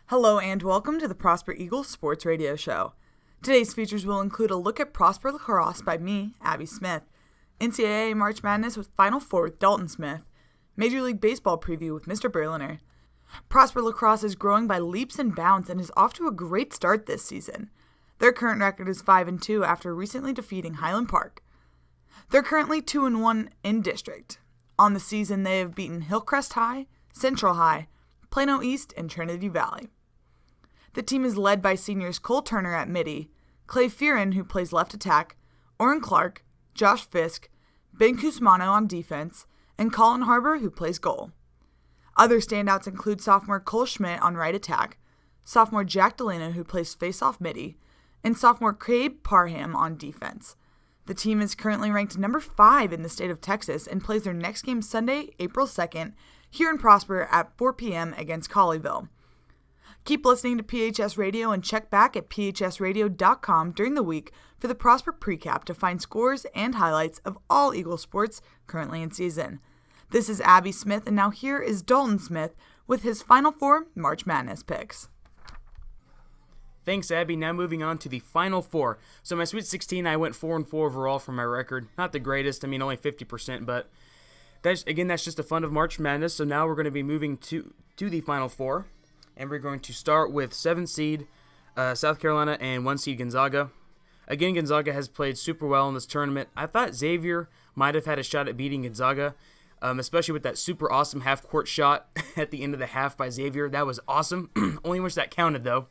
Hello and welcome to the Prosper Eagles Sports Radio Show. Today's features will include a look at Prosper Lacrosse by me, Abby Smith, NCAA March Madness with Final Four with Dalton Smith, Major League Baseball preview with Mr. Berliner. Prosper Lacrosse is growing by leaps and bounds and is off to a great start this season. Their current record is 5-2 after recently defeating Highland Park. They're currently 2-1 in district. On the season, they have beaten Hillcrest High, Central High, Plano East, and Trinity Valley. The team is led by seniors Cole Turner at midi, Clay Fearon, who plays left attack, Oren Clark, Josh Fisk, Ben Cusmano on defense, and Colin Harbor, who plays goal. Other standouts include sophomore Cole Schmidt on right attack, sophomore Jack Delano, who plays face-off midi, and sophomore Craig Parham on defense. The team is currently ranked number 5 in the state of Texas and plays their next game Sunday, April 2nd, here in Prosper at 4 p.m. against Colleyville. Keep listening to PHS Radio and check back at phsradio.com during the week for the Prosper Precap to find scores and highlights of all Eagle sports currently in season. This is Abby Smith, and now here is Dalton Smith with his Final Four March Madness picks. Thanks, Abby. Now moving on to the Final Four. So my Sweet 16, I went 4-4 overall for my record. Not the greatest, only 50%, but that's just the fun of March Madness. So now we're going to be moving to the Final Four. And we're going to start with 7th seed South Carolina and 1 seed Gonzaga. Again, Gonzaga has played super well in this tournament. I thought Xavier might have had a shot at beating Gonzaga, especially with that super awesome half-court shot at the end of the half by Xavier. That was awesome. Only wish that counted, though.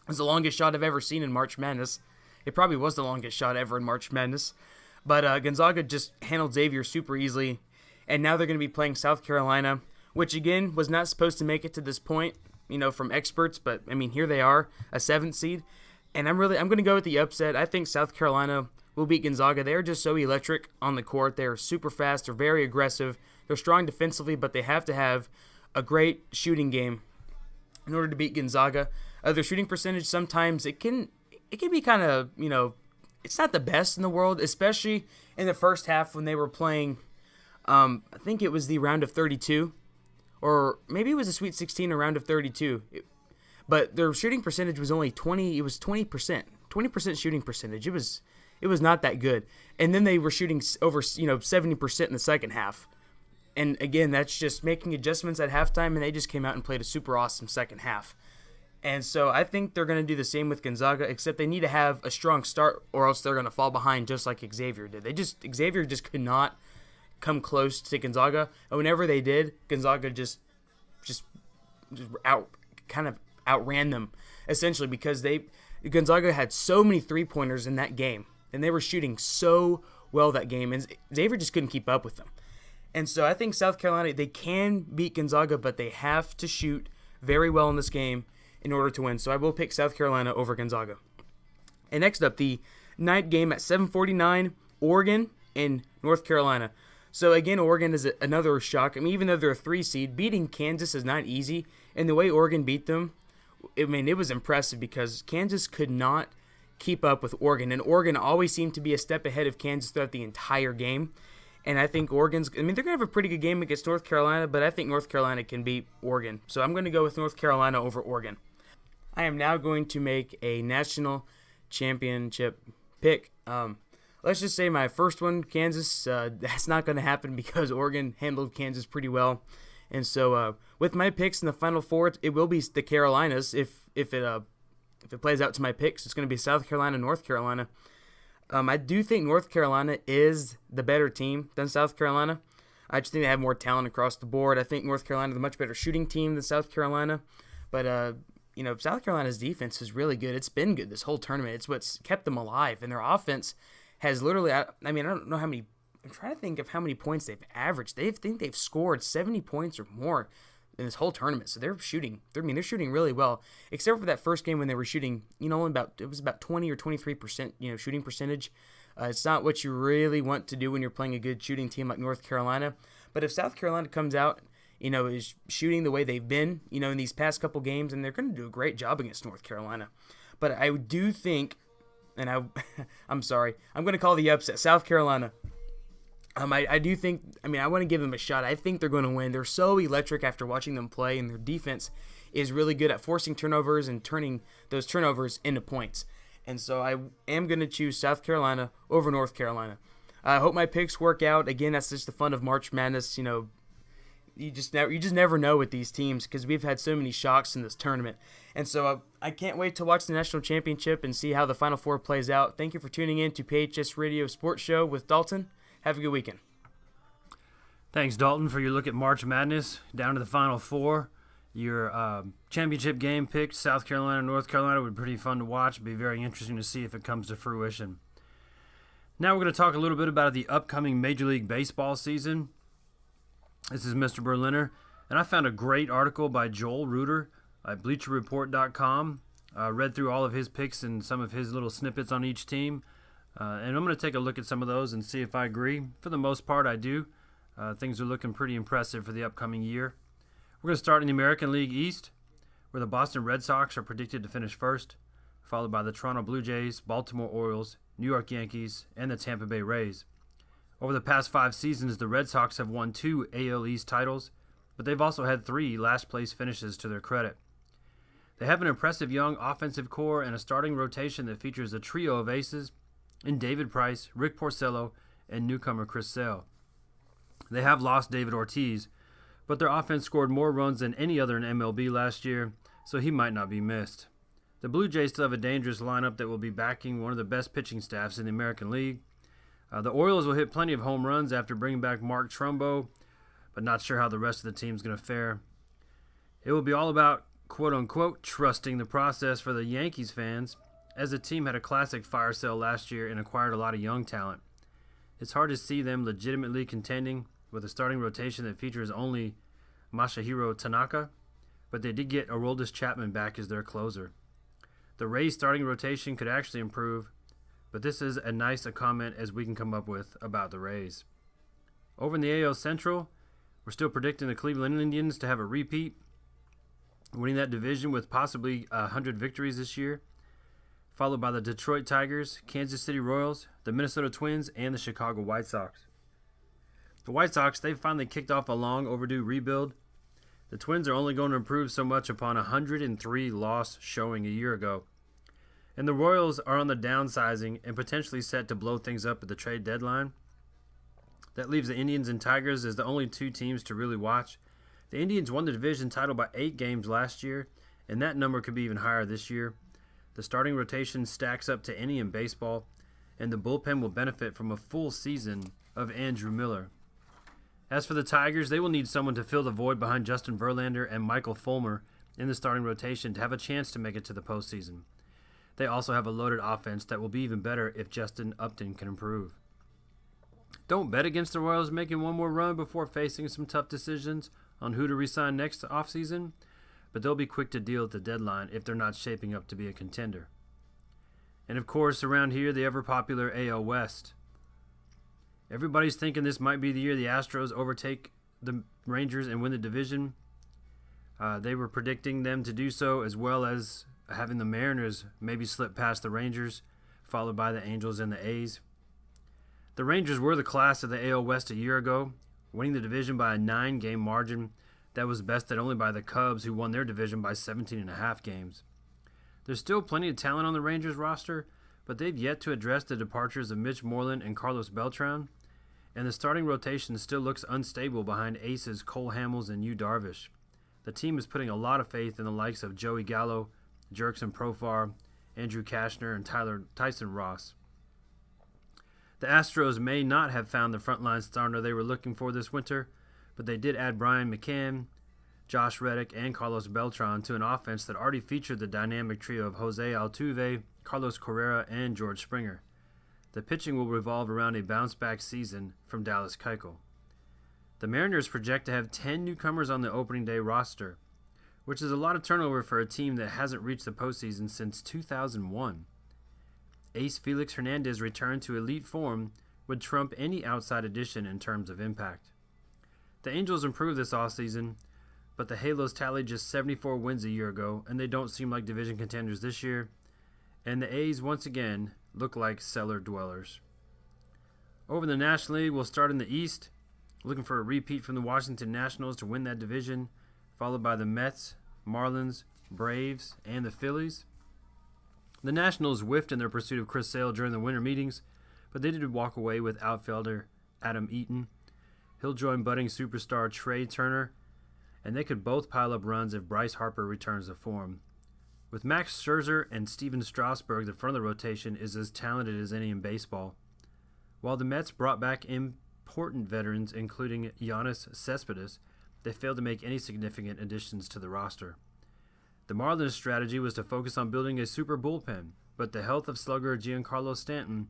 It was the longest shot I've ever seen in March Madness. It probably was the longest shot ever in March Madness. But Gonzaga just handled Xavier super easily. And now they're going to be playing South Carolina, which, again, was not supposed to make it to this point, from experts, but here they are, a 7th seed, and I'm going to go with the upset. I think South Carolina will beat Gonzaga. They're just so electric on the court. They're super fast. They're very aggressive. They're strong defensively, but they have to have a great shooting game in order to beat Gonzaga. Their shooting percentage sometimes it can be kind of it's not the best in the world, especially in the first half when they were playing. I think it was the round of 32. Or maybe it was a Sweet 16, a round of 32. But their shooting percentage was only 20. It was 20%. 20% shooting percentage. It was not that good. And then they were shooting over 70% in the second half. And again, that's just making adjustments at halftime, and they just came out and played a super awesome second half. And so I think they're going to do the same with Gonzaga, except they need to have a strong start, or else they're going to fall behind just like Xavier did. Xavier just could not come close to Gonzaga, and whenever they did, Gonzaga just outran them essentially, because Gonzaga had so many 3-pointers in that game, and they were shooting so well that game, and Xavier just couldn't keep up with them. And so I think South Carolina, they can beat Gonzaga, but they have to shoot very well in this game in order to win. So I will pick South Carolina over Gonzaga. And next up, the night game at 7:49, Oregon and North Carolina. So again, Oregon is another shock. Even though they're a 3 seed, beating Kansas is not easy. And the way Oregon beat them, it was impressive because Kansas could not keep up with Oregon. And Oregon always seemed to be a step ahead of Kansas throughout the entire game. And I think they're going to have a pretty good game against North Carolina, but I think North Carolina can beat Oregon. So I'm going to go with North Carolina over Oregon. I am now going to make a national championship pick. Let's just say my first one, Kansas, that's not going to happen because Oregon handled Kansas pretty well. And so with my picks in the Final Four, it will be the Carolinas. If it plays out to my picks, it's going to be South Carolina, North Carolina. I do think North Carolina is the better team than South Carolina. I just think they have more talent across the board. I think North Carolina is a much better shooting team than South Carolina. But, South Carolina's defense is really good. It's been good this whole tournament. It's what's kept them alive. And their offense has literally, I don't know how many, I'm trying to think of how many points they've averaged. They've scored 70 points or more in this whole tournament. So they're shooting really well, except for that first game when they were shooting, it was about 20 or 23%, shooting percentage. It's not what you really want to do when you're playing a good shooting team like North Carolina. But if South Carolina comes out, is shooting the way they've been, in these past couple games, and they're going to do a great job against North Carolina. But I do think, and I'm sorry, I'm going to call the upset South Carolina. I do think, I want to give them a shot. I think they're going to win. They're so electric after watching them play, and their defense is really good at forcing turnovers and turning those turnovers into points. And so I am going to choose South Carolina over North Carolina. I hope my picks work out. Again, that's just the fun of March Madness. You just never know with these teams because we've had so many shocks in this tournament. And so I can't wait to watch the national championship and see how the Final Four plays out. Thank you for tuning in to PHS Radio Sports Show with Dalton. Have a good weekend. Thanks, Dalton, for your look at March Madness down to the Final Four. Your championship game picked, South Carolina, North Carolina, would be pretty fun to watch. It'd be very interesting to see if it comes to fruition. Now we're going to talk a little bit about the upcoming Major League Baseball season. This is Mr. Berliner, and I found a great article by Joel Reuter at BleacherReport.com. Read through all of his picks and some of his little snippets on each team, and I'm going to take a look at some of those and see if I agree. For the most part, I do. Things are looking pretty impressive for the upcoming year. We're going to start in the American League East, where the Boston Red Sox are predicted to finish first, followed by the Toronto Blue Jays, Baltimore Orioles, New York Yankees, and the Tampa Bay Rays. Over the past 5 seasons, the Red Sox have won 2 AL East titles, but they've also had 3 last-place finishes to their credit. They have an impressive young offensive core and a starting rotation that features a trio of aces in David Price, Rick Porcello, and newcomer Chris Sale. They have lost David Ortiz, but their offense scored more runs than any other in MLB last year, so he might not be missed. The Blue Jays still have a dangerous lineup that will be backing one of the best pitching staffs in the American League. The Orioles will hit plenty of home runs after bringing back Mark Trumbo, but not sure how the rest of the team's going to fare. It will be all about, quote-unquote, trusting the process for the Yankees fans, as the team had a classic fire sale last year and acquired a lot of young talent. It's hard to see them legitimately contending with a starting rotation that features only Masahiro Tanaka, but they did get Aroldis Chapman back as their closer. The Rays' starting rotation could actually improve, but this is as nice a comment as we can come up with about the Rays. Over in the AL Central, we're still predicting the Cleveland Indians to have a repeat, winning that division with possibly 100 victories this year, followed by the Detroit Tigers, Kansas City Royals, the Minnesota Twins, and the Chicago White Sox. The White Sox, they've finally kicked off a long overdue rebuild. The Twins are only going to improve so much upon a 103 loss showing a year ago. And the Royals are on the downsizing and potentially set to blow things up at the trade deadline. That leaves the Indians and Tigers as the only 2 teams to really watch. The Indians won the division title by 8 games last year, and that number could be even higher this year. The starting rotation stacks up to any in baseball, and the bullpen will benefit from a full season of Andrew Miller. As for the Tigers, they will need someone to fill the void behind Justin Verlander and Michael Fulmer in the starting rotation to have a chance to make it to the postseason. They also have a loaded offense that will be even better if Justin Upton can improve. Don't bet against the Royals making one more run before facing some tough decisions on who to re-sign next offseason, but they'll be quick to deal at the deadline if they're not shaping up to be a contender. And of course, around here, the ever-popular AL West. Everybody's thinking this might be the year the Astros overtake the Rangers and win the division. They were predicting them to do so, as well as having the Mariners maybe slip past the Rangers, followed by the Angels and the A's. The Rangers were the class of the AL West a year ago, winning the division by a 9-game margin that was bested only by the Cubs, who won their division by 17.5 games. There's still plenty of talent on the Rangers roster, but they've yet to address the departures of Mitch Moreland and Carlos Beltran, and the starting rotation still looks unstable behind aces Cole Hamels and Yu Darvish. The team is putting a lot of faith in the likes of Joey Gallo, Jurickson Profar, Andrew Cashner, and Tyson Ross. The Astros may not have found the frontline starter they were looking for this winter, but they did add Brian McCann, Josh Reddick, and Carlos Beltran to an offense that already featured the dynamic trio of Jose Altuve, Carlos Correa, and George Springer. The pitching will revolve around a bounce-back season from Dallas Keuchel. The Mariners project to have 10 newcomers on the opening day roster, which is a lot of turnover for a team that hasn't reached the postseason since 2001. Ace Felix Hernandez return to elite form would trump any outside addition in terms of impact. The Angels improved this offseason, but the Halos tallied just 74 wins a year ago, and they don't seem like division contenders this year. And the A's, once again, look like cellar dwellers. Over in the National League, we'll start in the East, looking for a repeat from the Washington Nationals to win that division, followed by the Mets, Marlins, Braves, and the Phillies. The Nationals whiffed in their pursuit of Chris Sale during the winter meetings, but they did walk away with outfielder Adam Eaton. He'll join budding superstar Trey Turner, and they could both pile up runs if Bryce Harper returns to form. With Max Scherzer and Steven Strasburg, the front of the rotation is as talented as any in baseball. While the Mets brought back important veterans, including Yoenis Cespedes, they failed to make any significant additions to the roster. The Marlins' strategy was to focus on building a super bullpen, but the health of slugger Giancarlo Stanton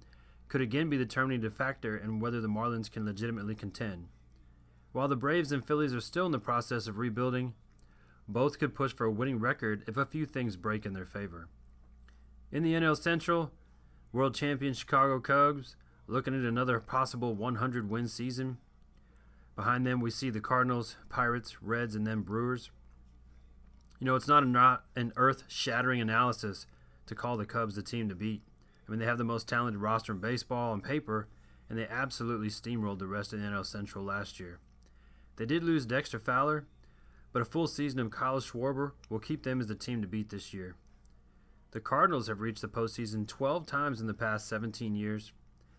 could again be the determining factor in whether the Marlins can legitimately contend. While the Braves and Phillies are still in the process of rebuilding, both could push for a winning record if a few things break in their favor. In the NL Central, world champion Chicago Cubs looking at another possible 100-win season. Behind them, we see the Cardinals, Pirates, Reds, and then Brewers. It's not an earth-shattering analysis to call the Cubs the team to beat. They have the most talented roster in baseball on paper, and they absolutely steamrolled the rest of the NL Central last year. They did lose Dexter Fowler, but a full season of Kyle Schwarber will keep them as the team to beat this year. The Cardinals have reached the postseason 12 times in the past 17 years,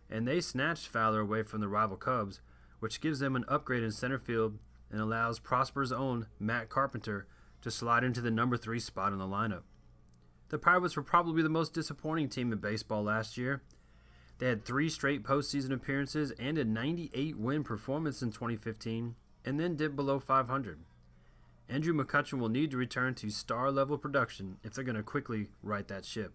and they snatched Fowler away from the rival Cubs, which gives them an upgrade in center field and allows Prosper's own Matt Carpenter to slide into the number 3 spot in the lineup. The Pirates were probably the most disappointing team in baseball last year. They had 3 straight postseason appearances and a 98-win performance in 2015, and then dipped below 500. Andrew McCutchen will need to return to star-level production if they're going to quickly right that ship.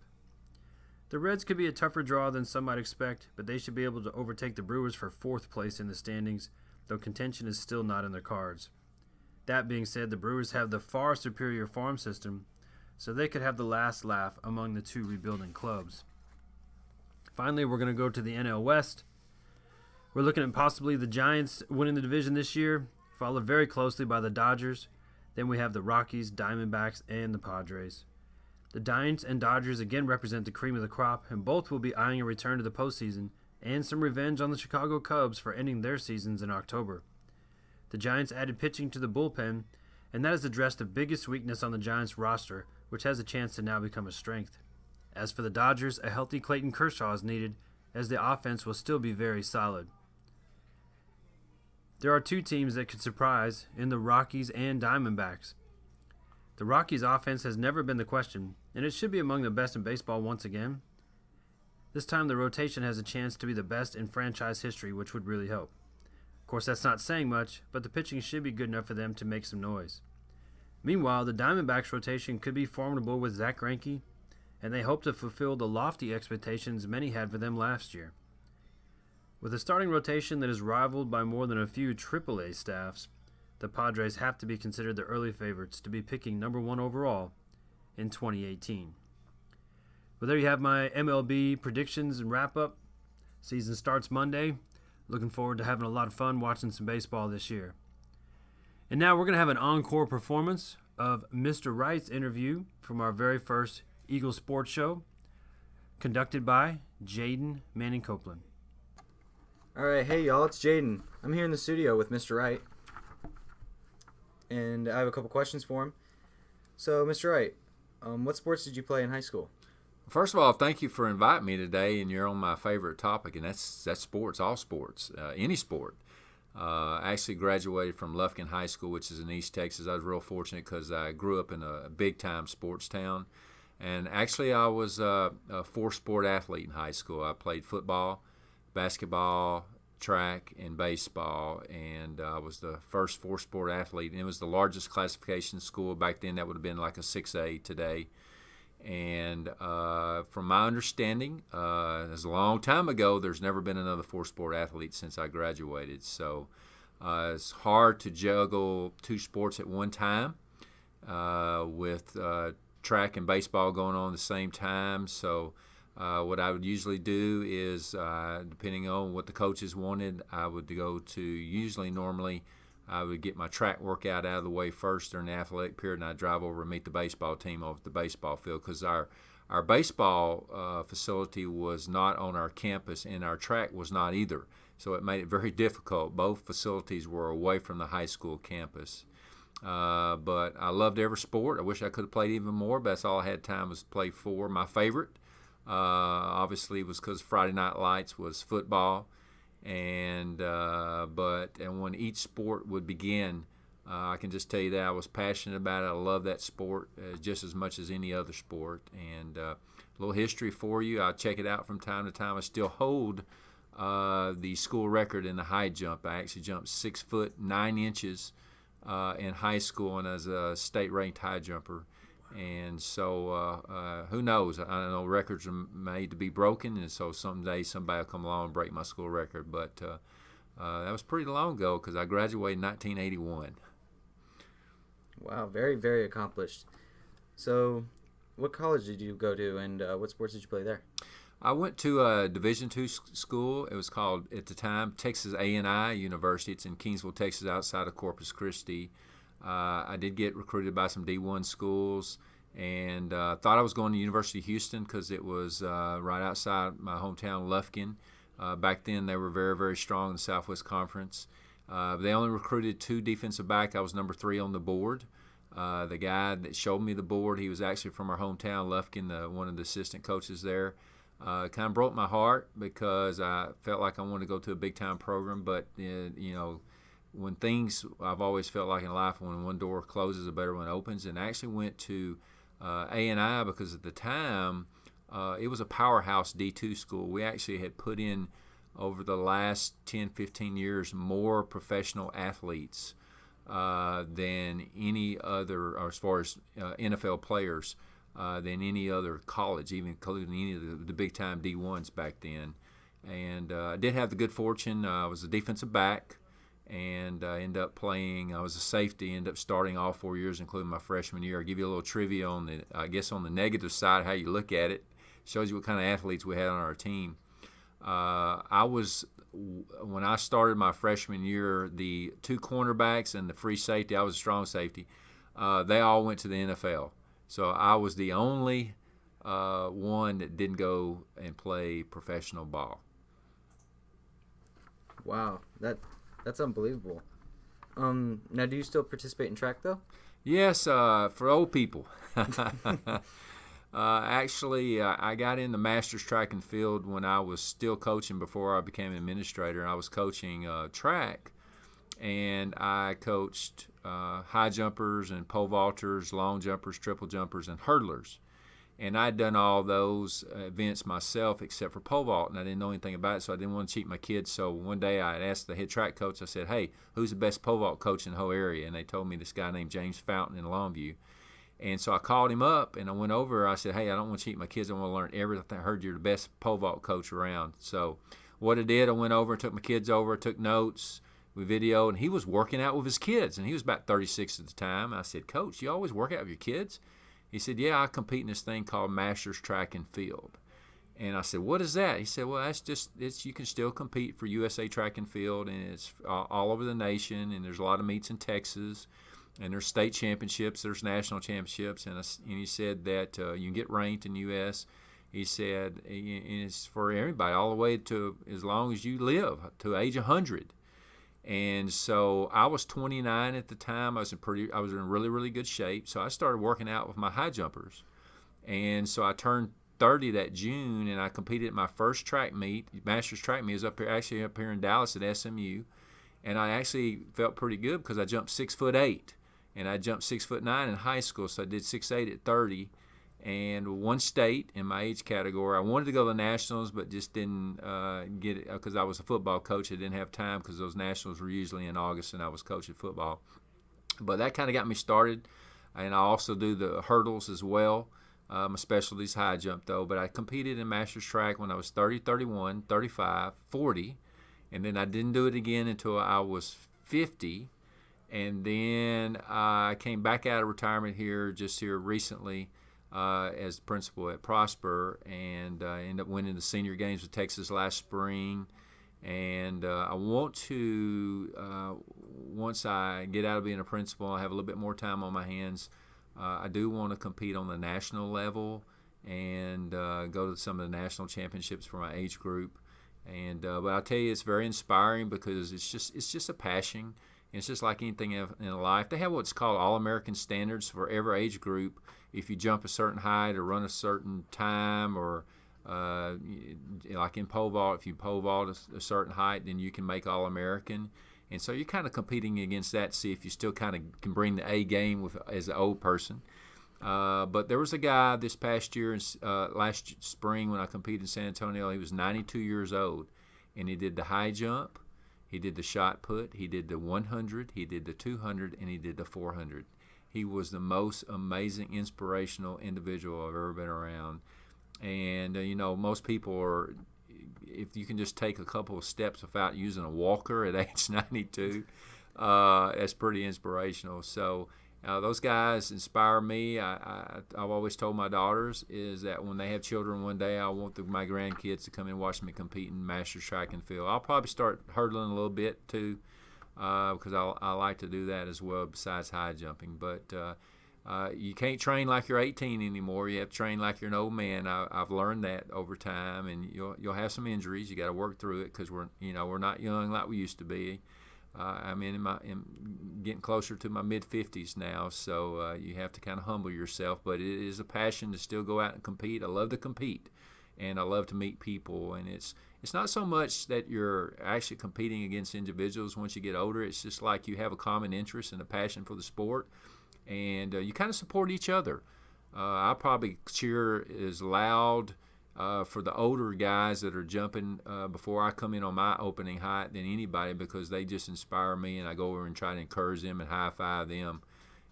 The Reds could be a tougher draw than some might expect, but they should be able to overtake the Brewers for 4th place in the standings, though contention is still not in their cards. That being said, the Brewers have the far superior farm system, so they could have the last laugh among the 2 rebuilding clubs. Finally, we're going to go to the NL West. We're looking at possibly the Giants winning the division this year, followed very closely by the Dodgers. Then we have the Rockies, Diamondbacks, and the Padres. The Giants and Dodgers again represent the cream of the crop, and both will be eyeing a return to the postseason and some revenge on the Chicago Cubs for ending their seasons in October. The Giants added pitching to the bullpen, and that has addressed the biggest weakness on the Giants roster, which has a chance to now become a strength. As for the Dodgers, a healthy Clayton Kershaw is needed, as the offense will still be very solid. There are 2 teams that could surprise in the Rockies and Diamondbacks. The Rockies' offense has never been the question, and it should be among the best in baseball once again. This time the rotation has a chance to be the best in franchise history, which would really help. Of course, that's not saying much, but the pitching should be good enough for them to make some noise. Meanwhile, the Diamondbacks' rotation could be formidable with Zach Greinke, and they hope to fulfill the lofty expectations many had for them last year. With a starting rotation that is rivaled by more than a few AAA staffs, the Padres have to be considered the early favorites to be picking number 1 overall in 2018. Well, there you have my MLB predictions and wrap-up. Season starts Monday. Looking forward to having a lot of fun watching some baseball this year. And now we're going to have an encore performance of Mr. Wright's interview from our very first Eagle Sports Show, conducted by Jaden Manning Copeland. All right, hey y'all, it's Jaden. I'm here in the studio with Mr. Wright, and I have a couple questions for him. So, Mr. Wright, what sports did you play in high school? First of all, thank you for inviting me today, and you're on my favorite topic, and that's sports, all sports, any sport. I actually graduated from Lufkin High School, which is in East Texas. I was real fortunate because I grew up in a big-time sports town, and actually I was a 4-sport athlete in high school. I played football, basketball, track, and baseball, and I was the first 4-sport athlete, and it was the largest classification school. Back then that would have been like a 6A today. And from my understanding, it's a long time ago, there's never been another 4-sport athlete since I graduated. So it's hard to juggle 2 sports at one time with track and baseball going on at the same time. So what I would usually do is, depending on what the coaches wanted, I would go to normally I would get my track workout out of the way first during the athletic period, and I'd drive over and meet the baseball team over at the baseball field, because our baseball facility was not on our campus, and our track was not either. So it made it very difficult. Both facilities were away from the high school campus. But I loved every sport. I wish I could have played even more, but that's all I had time was to play for. My favorite, obviously, was because Friday Night Lights was football, and when each sport would begin, I can just tell you that I was passionate about it. I love that sport just as much as any other sport. And a little history for you. I check it out from time to time. I still hold the school record in the high jump. I actually jumped 6 foot 9 inches in high school and as a state-ranked high jumper. And so who knows? I don't know, records are made to be broken, and so someday somebody will come along and break my school record. But that was pretty long ago because I graduated in 1981. Wow, very, very accomplished. So what college did you go to, and what sports did you play there? I went to a Division II school. It was called, at the time, Texas A&I University. It's in Kingsville, Texas, outside of Corpus Christi. I did get recruited by some D1 schools, and thought I was going to University of Houston because it was right outside my hometown, Lufkin. Back then, they were very, very strong in the Southwest Conference. They only recruited 2 defensive back. I was number 3 on the board. The guy that showed me the board, he was actually from our hometown, Lufkin, one of the assistant coaches there. Kind of broke my heart because I felt like I wanted to go to a big-time program. But, when things, I've always felt like in life, when one door closes, a better one opens. And I actually went to A&I because at the time, it was a powerhouse D2 school. We actually had put in, over the last 10, 15 years, more professional athletes than any other, or as far as NFL players, than any other college, even including any of the big-time D1s back then. And I did have the good fortune. I was a defensive back, and I ended up playing. I was a safety, ended up starting all 4 years, including my freshman year. I'll give you a little trivia on the negative side, how you look at it. Shows you what kind of athletes we had on our team. When I started my freshman year, the 2 cornerbacks and the free safety, I was a strong safety, they all went to the NFL. So I was the only one that didn't go and play professional ball. Wow, that's unbelievable. Now, do you still participate in track, though? Yes, for old people. Actually, I got into Masters Track and Field when I was still coaching before I became an administrator. I was coaching track, and I coached high jumpers and pole vaulters, long jumpers, triple jumpers, and hurdlers. And I'd done all those events myself except for pole vault, and I didn't know anything about it, so I didn't want to cheat my kids. So one day I asked the head track coach, I said, hey, who's the best pole vault coach in the whole area? And they told me this guy named James Fountain in Longview. And so I called him up, and I went over. I said, hey, I don't want to cheat my kids. I want to learn everything. I heard you're the best pole vault coach around. So what I did, I went over, took my kids over, took notes. We videoed, and he was working out with his kids, and he was about 36 at the time. I said, Coach, you always work out with your kids? He said, yeah, I compete in this thing called Masters Track and Field. And I said, what is that? He said, well, it's you can still compete for USA Track and Field, and it's all over the nation, and there's a lot of meets in Texas, and there's state championships, there's national championships, and he said that you can get ranked in U.S. He said, and it's for everybody, all the way to as long as you live, to age 100. And so I was 29 at the time. I was in really, really good shape. So I started working out with my high jumpers. And so I turned 30 that June, and I competed at my first track meet. Masters track meet is up here in Dallas at SMU. And I actually felt pretty good because I jumped 6'8", and I jumped 6'9" in high school. So I did 6'8" at 30. And won state in my age category. I wanted to go to the nationals, but just didn't get it because I was a football coach. I didn't have time because those nationals were usually in August, and I was coaching football. But that kind of got me started. And I also do the hurdles as well. My specialty is high jump, though. But I competed in Masters Track when I was 30, 31, 35, 40. And then I didn't do it again until I was 50. And then I came back out of retirement here recently. As principal at Prosper, and ended up winning the senior games with Texas last spring. And I want to, once I get out of being a principal, I have a little bit more time on my hands. I do want to compete on the national level and go to some of the national championships for my age group. And but I'll tell you, it's very inspiring because it's just a passion. And it's just like anything in life. They have what's called All-American standards for every age group. If you jump a certain height or run a certain time, or like in pole vault, if you pole vault a certain height, then you can make All-American. And so you're kind of competing against that to see if you still kind of can bring the A game as an old person. But there was a guy this past year, last spring when I competed in San Antonio, he was 92 years old, and he did the high jump, he did the shot put, he did the 100, he did the 200, and he did the 400. He was the most amazing, inspirational individual I've ever been around. And, most people are, if you can just take a couple of steps without using a walker at age 92, that's pretty inspirational. So those guys inspire me. I've always told my daughters is that when they have children one day, I want my grandkids to come and watch me compete in Masters track and field. I'll probably start hurdling a little bit too, because I like to do that as well besides high jumping. But you can't train like you're 18 anymore. You have to train like you're an old man. I've learned that over time, and you'll have some injuries. You got to work through it because we're not young like we used to be. I'm getting closer to my mid-50s now, so you have to kind of humble yourself. But it is a passion to still go out and compete. I love to compete, and I love to meet people. And it's not so much that you're actually competing against individuals once you get older. It's just like you have a common interest and a passion for the sport, and you kind of support each other. I probably cheer as loud for the older guys that are jumping before I come in on my opening height than anybody, because they just inspire me, and I go over and try to encourage them and high-five them.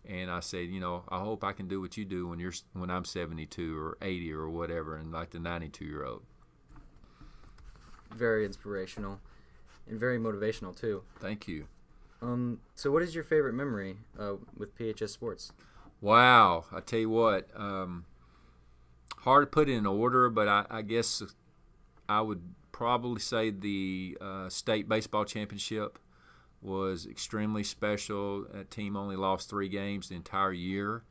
And I say, I hope I can do what you do when I'm 72 or 80 or whatever, and like the 92-year-old. Very inspirational and very motivational too. Thank you. So what is your favorite memory with PHS Sports? Wow, I tell you what, hard to put in order, but I guess I would probably say the state baseball championship was extremely special. That team only lost 3 games the entire year.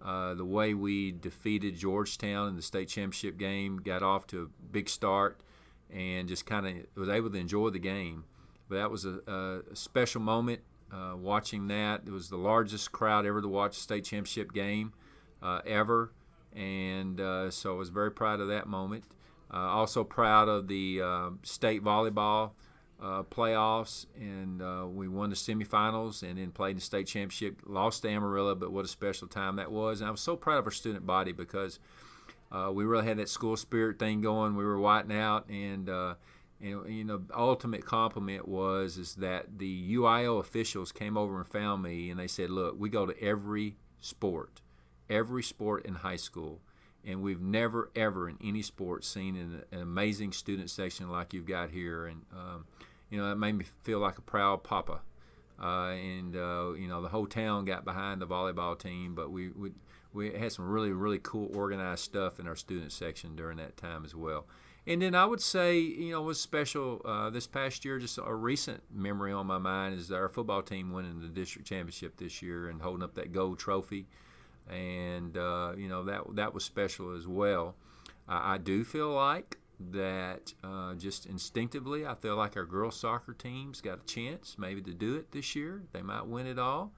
The way we defeated Georgetown in the state championship game, got off to a big start, and just kind of was able to enjoy the game. But that was a special moment watching that. It was the largest crowd ever to watch a state championship game ever. And so I was very proud of that moment. Also proud of the state volleyball playoffs, and we won the semifinals and then played in the state championship. Lost to Amarillo, but what a special time that was. And I was so proud of our student body because we really had that school spirit thing going. We were whiting out, and ultimate compliment is that the UIO officials came over and found me, and they said, look, we go to every sport in high school, and we've never ever in any sport seen an amazing student section like you've got here. And that made me feel like a proud papa. The whole town got behind the volleyball team, but we had some really, really cool organized stuff in our student section during that time as well. And then I would say, was special this past year, just a recent memory on my mind is our football team winning the district championship this year and holding up that gold trophy. And, that was special as well. I do feel like that just instinctively, I feel like our girls soccer team's got a chance maybe to do it this year. They might win it all.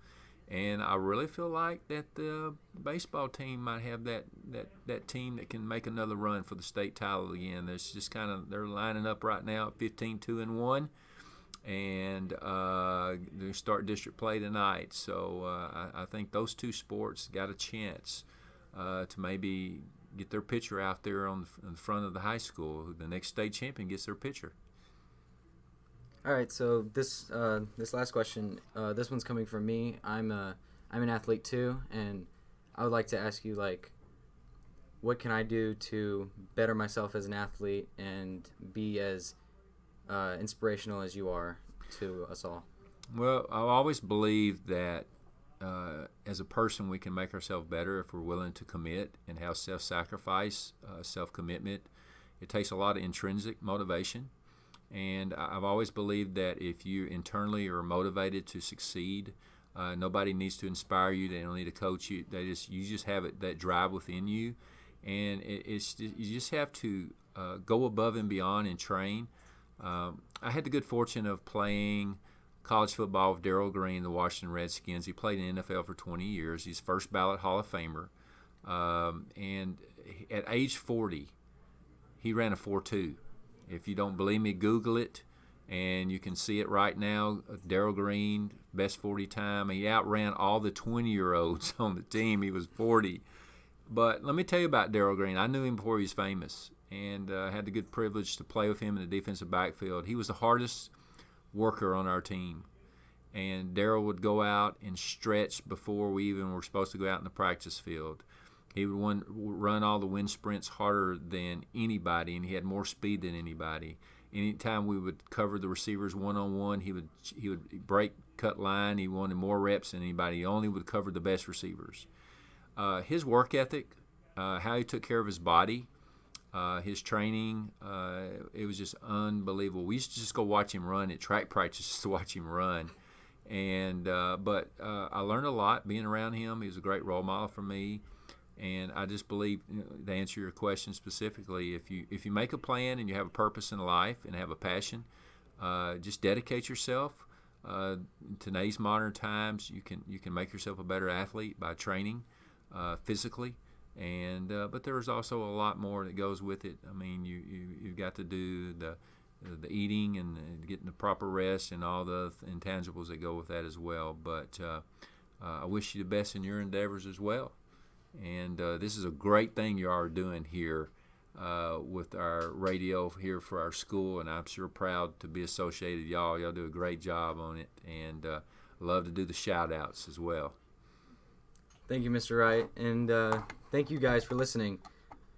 And I really feel like that the baseball team might have that team that can make another run for the state title again. There's just they're lining up right now at 15-2-1, and they start district play tonight. So I think those two sports got a chance to maybe get their pitcher out there on the front of the high school. The next state champion gets their pitcher. All right, so this last question, this one's coming from me. I'm an athlete too, and I would like to ask you, what can I do to better myself as an athlete and be as inspirational as you are to us all? Well, I've always believed that as a person we can make ourselves better if we're willing to commit and have self-sacrifice, self-commitment. It takes a lot of intrinsic motivation. And I've always believed that if you internally are motivated to succeed, nobody needs to inspire you. They don't need to coach you. You just have that drive within you, and you just have to go above and beyond and train. I had the good fortune of playing college football with Darrell Green, the Washington Redskins. He played in the NFL for 20 years. He's first ballot Hall of Famer. And at age 40, he ran a 4.2. If you don't believe me, Google it, and you can see it right now. Darrell Green, best 40 time. He outran all the 20-year-olds on the team. He was 40. But let me tell you about Darrell Green. I knew him before he was famous, and had the good privilege to play with him in the defensive backfield. He was the hardest worker on our team. And Darrell would go out and stretch before we even were supposed to go out in the practice field. He would run all the wind sprints harder than anybody, and he had more speed than anybody. Anytime we would cover the receivers one-on-one, he would break cut line. He wanted more reps than anybody. He only would cover the best receivers. His work ethic, how he took care of his body, his training, it was just unbelievable. We used to just go watch him run at track practice to watch him run. But I learned a lot being around him. He was a great role model for me. And I just believe, to answer your question specifically, if you make a plan and you have a purpose in life and have a passion, just dedicate yourself. In today's modern times, you can make yourself a better athlete by training physically, but there's also a lot more that goes with it. I mean, you've got to do the eating and getting the proper rest and all the intangibles that go with that as well. But I wish you the best in your endeavors as well. And this is a great thing you are doing here with our radio here for our school, and I'm sure proud to be associated with y'all. Y'all do a great job on it, and love to do the shout-outs as well. Thank you, Mr. Wright, and thank you guys for listening.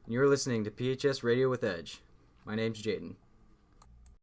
You're listening to PHS Radio with Edge. My name's Jaden.